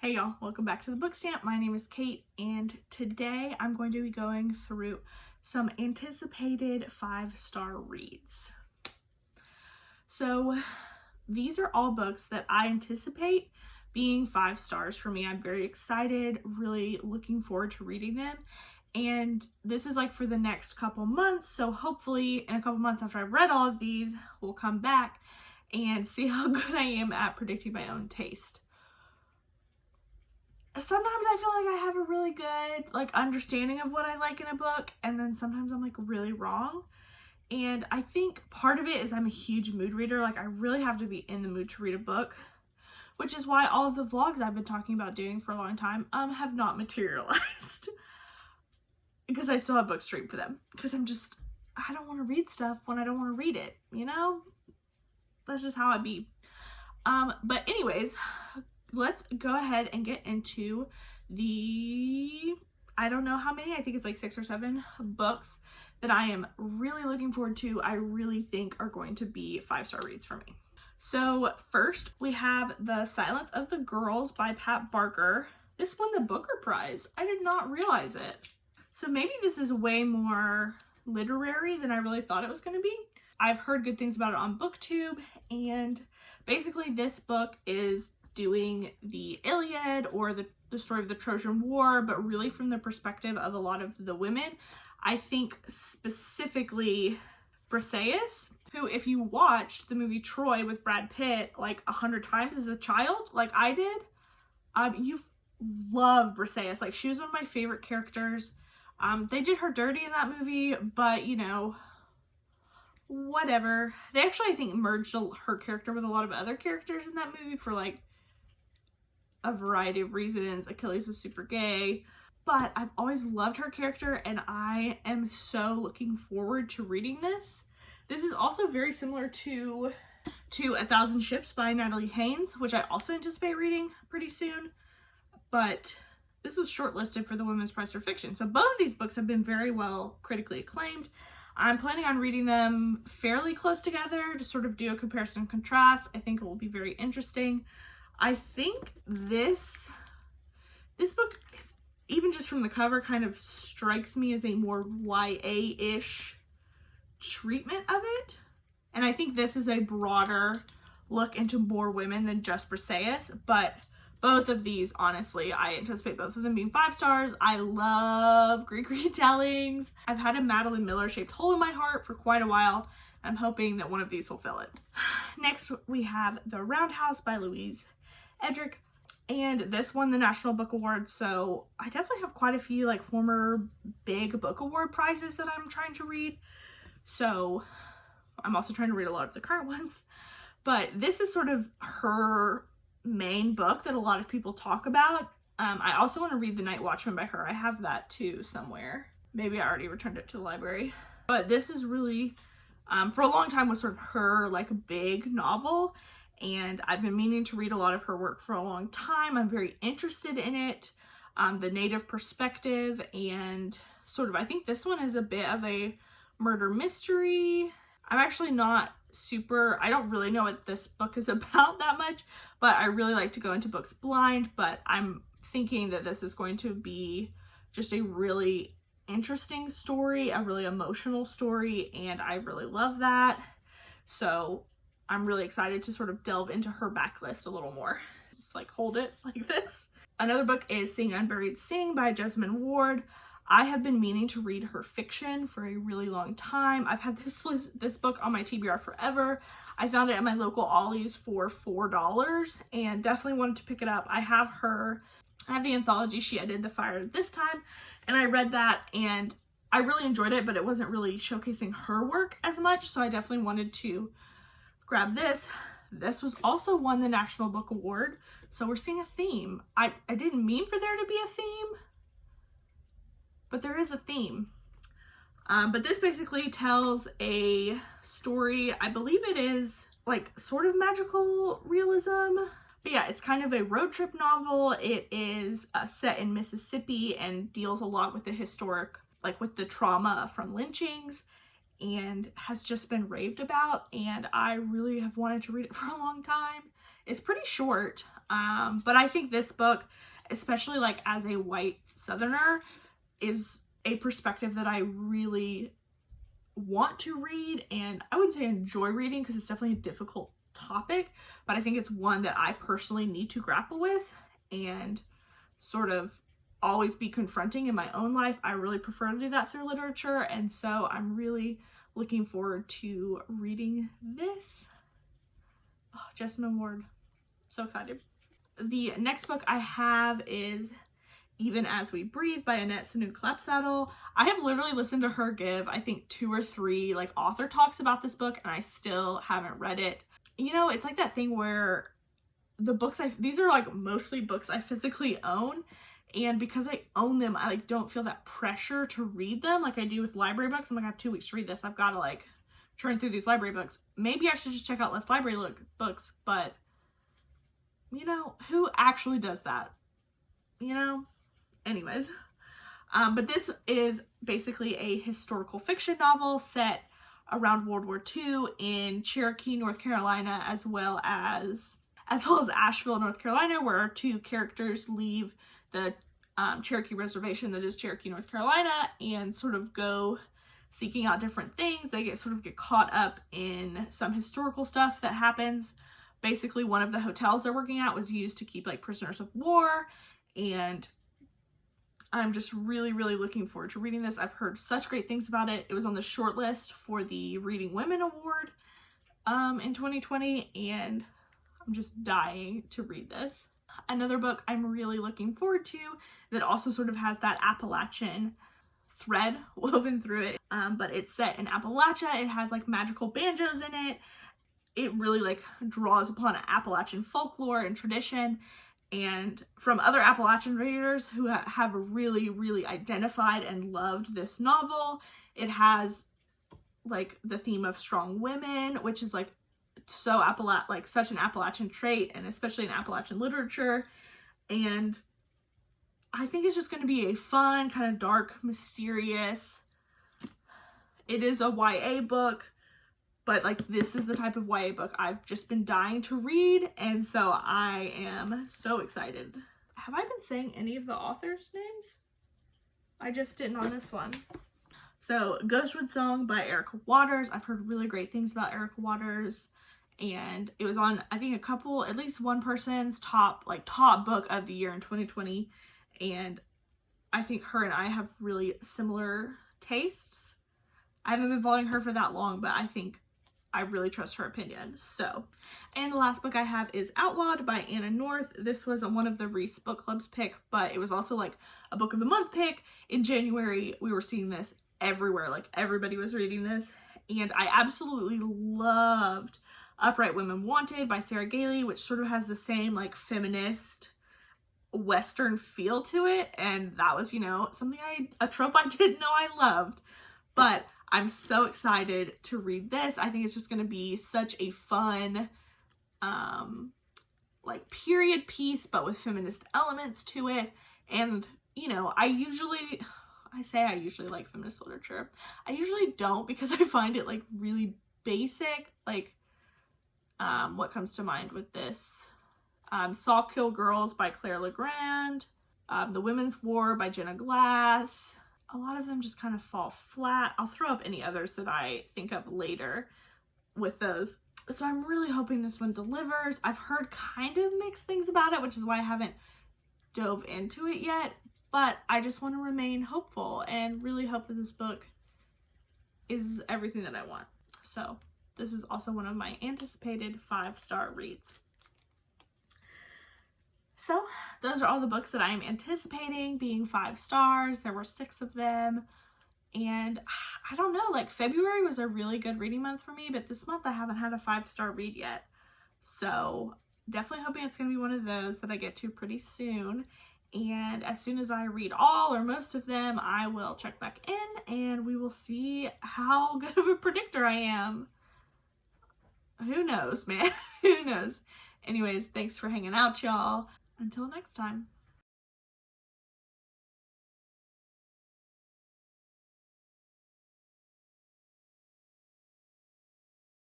Hey y'all, welcome back to the Book Stamp. My name is Kate, and today I'm going to be going through some anticipated 5-star reads. So these are all books that I anticipate being 5 stars for me. I'm very excited, really looking forward to reading them. And this is like for the next couple months, so hopefully in a couple months after I've read all of these, we'll come back and see how good I am at predicting my own taste. Sometimes I feel like I have a really good understanding of what I like in a book, and then sometimes I'm really wrong. And I think part of it is I'm a huge mood reader. I really have to be in the mood to read a book, which is why all of the vlogs I've been talking about doing for a long time have not materialized. Because I still have books to read for them. Because I don't want to read stuff when I don't want to read it, you know? That's just how I be. But anyways, let's go ahead and get into I don't know how many, I think it's like 6 or 7 books that I am really looking forward to. I really think are going to be 5-star reads for me. So first we have The Silence of the Girls by Pat Barker. This won the Booker Prize. I did not realize it. So maybe this is way more literary than I really thought it was going to be. I've heard good things about it on BookTube, and basically this book is doing the Iliad or the story of the Trojan War, but really from the perspective of a lot of the women. I think specifically Briseis, who, if you watched the movie Troy with Brad Pitt 100 times as a child, like I did, you love Briseis. She was one of my favorite characters. They did her dirty in that movie, but you know, whatever. They actually, I think, merged her character with a lot of other characters in that movie for a variety of reasons. Achilles was super gay, but I've always loved her character, and I am so looking forward to reading this. This is also very similar to A Thousand Ships by Natalie Haynes, which I also anticipate reading pretty soon, but this was shortlisted for the Women's Prize for Fiction. So both of these books have been very well critically acclaimed. I'm planning on reading them fairly close together to sort of do a comparison and contrast. I think it will be very interesting. I think this book is, even just from the cover, kind of strikes me as a more YA-ish treatment of it. And I think this is a broader look into more women than just Briseis, but both of these, honestly, I anticipate both of them being 5 stars. I love Greek retellings. I've had a Madeline Miller shaped hole in my heart for quite a while. I'm hoping that one of these will fill it. Next, we have The Roundhouse by Louise Erdrich, and this won the National Book Award, so I definitely have quite a few former big book award prizes that I'm trying to read. So I'm also trying to read a lot of the current ones, but this is sort of her main book that a lot of people talk about. I also want to read The Night Watchman by her. I have that too somewhere. Maybe I already returned it to the library. But this is really, for a long time, was sort of her big novel, and I've been meaning to read a lot of her work for a long time. I'm very interested in it, the Native perspective, and sort of, I think this one is a bit of a murder mystery. I'm actually not I don't really know what this book is about that much, but I really like to go into books blind, but I'm thinking that this is going to be just a really interesting story, a really emotional story, and I really love that. So I'm really excited to sort of delve into her backlist a little more. Just hold it like this. Another book is Sing Unburied Sing by Jesmyn Ward. I have been meaning to read her fiction for a really long time. I've had this book on my TBR forever. I found it at my local Ollie's for $4 and definitely wanted to pick it up. I have the anthology she edited, The Fire This Time, and I read that and I really enjoyed it, but it wasn't really showcasing her work as much, so I definitely wanted to grab this. This was also won the National Book Award, so we're seeing a theme. I didn't mean for there to be a theme, but there is a theme. But this basically tells a story. I believe it is sort of magical realism. But yeah, it's kind of a road trip novel. It is set in Mississippi and deals a lot with the historic, with the trauma from lynchings, and has just been raved about. And I really have wanted to read it for a long time. It's pretty short. But I think this book, especially like as a white Southerner, is a perspective that I really want to read, and I wouldn't say enjoy reading because it's definitely a difficult topic, but I think it's one that I personally need to grapple with and sort of always be confronting in my own life. I really prefer to do that through literature, and so I'm really looking forward to reading this. Oh, Jessamine Ward, so excited. The next book I have is Even As We Breathe by Annette Sanud-Clapsaddle. I have literally listened to her give, I think, 2 or 3 like author talks about this book, and I still haven't read it. You know, it's like that thing where the books these are like mostly books I physically own, and because I own them, I like don't feel that pressure to read them like I do with library books. I'm like, I have 2 weeks to read this. I've got to like churn through these library books. Maybe I should just check out less library books, but you know, who actually does that? You know? Anyways, but this is basically a historical fiction novel set around World War II in Cherokee, North Carolina, as well as Asheville, North Carolina, where our 2 characters leave the Cherokee reservation that is Cherokee, North Carolina, and sort of go seeking out different things. They get caught up in some historical stuff that happens. Basically, one of the hotels they're working at was used to keep like prisoners of war, and I'm just really, really looking forward to reading this. I've heard such great things about it. It was on the short list for the Reading Women Award in 2020, and I'm just dying to read this. Another book I'm really looking forward to that also sort of has that Appalachian thread woven through it, but it's set in Appalachia. It has like magical banjos in it. It really like draws upon Appalachian folklore and tradition, and from other Appalachian readers who have really, really identified and loved this novel. It has like the theme of strong women, which is like so such an Appalachian trait, and especially in Appalachian literature. And I think it's just going to be a fun, kind of dark, mysterious. It is a YA book, but like this is the type of YA book I've just been dying to read, and so I am so excited. Have I been saying any of the authors' names? I just didn't on this one. So, Ghostwood Song by Erica Waters. I've heard really great things about Erica Waters, and it was on, I think, at least one person's top book of the year in 2020, and I think her and I have really similar tastes. I haven't been following her for that long, but I think I really trust her opinion. So, and the last book I have is Outlawed by Anna North. This was one of the Reese Book Club's pick, but it was also like a book of the month pick. In January, we were seeing this everywhere. Like everybody was reading this, and I absolutely loved Upright Women Wanted by Sarah Gailey, which sort of has the same like feminist Western feel to it. And that was, you know, a trope I didn't know I loved, but I'm so excited to read this. I think it's just going to be such a fun, like period piece, but with feminist elements to it. And, you know, I usually like feminist literature. I usually don't, because I find it like really basic. Like, what comes to mind with this? Saw Kill Girls by Claire Legrand. The Women's War by Jenna Glass. A lot of them just kind of fall flat. I'll throw up any others that I think of later with those. So I'm really hoping this one delivers. I've heard kind of mixed things about it, which is why I haven't dove into it yet. But I just want to remain hopeful and really hope that this book is everything that I want. So this is also one of my anticipated 5-star reads. So those are all the books that I am anticipating being 5 stars. There were 6 of them. And I don't know, like February was a really good reading month for me, but this month I haven't had a 5-star read yet. So definitely hoping it's going to be one of those that I get to pretty soon. And as soon as I read all or most of them, I will check back in and we will see how good of a predictor I am. Who knows, man? Who knows? Anyways, thanks for hanging out, y'all. Until next time.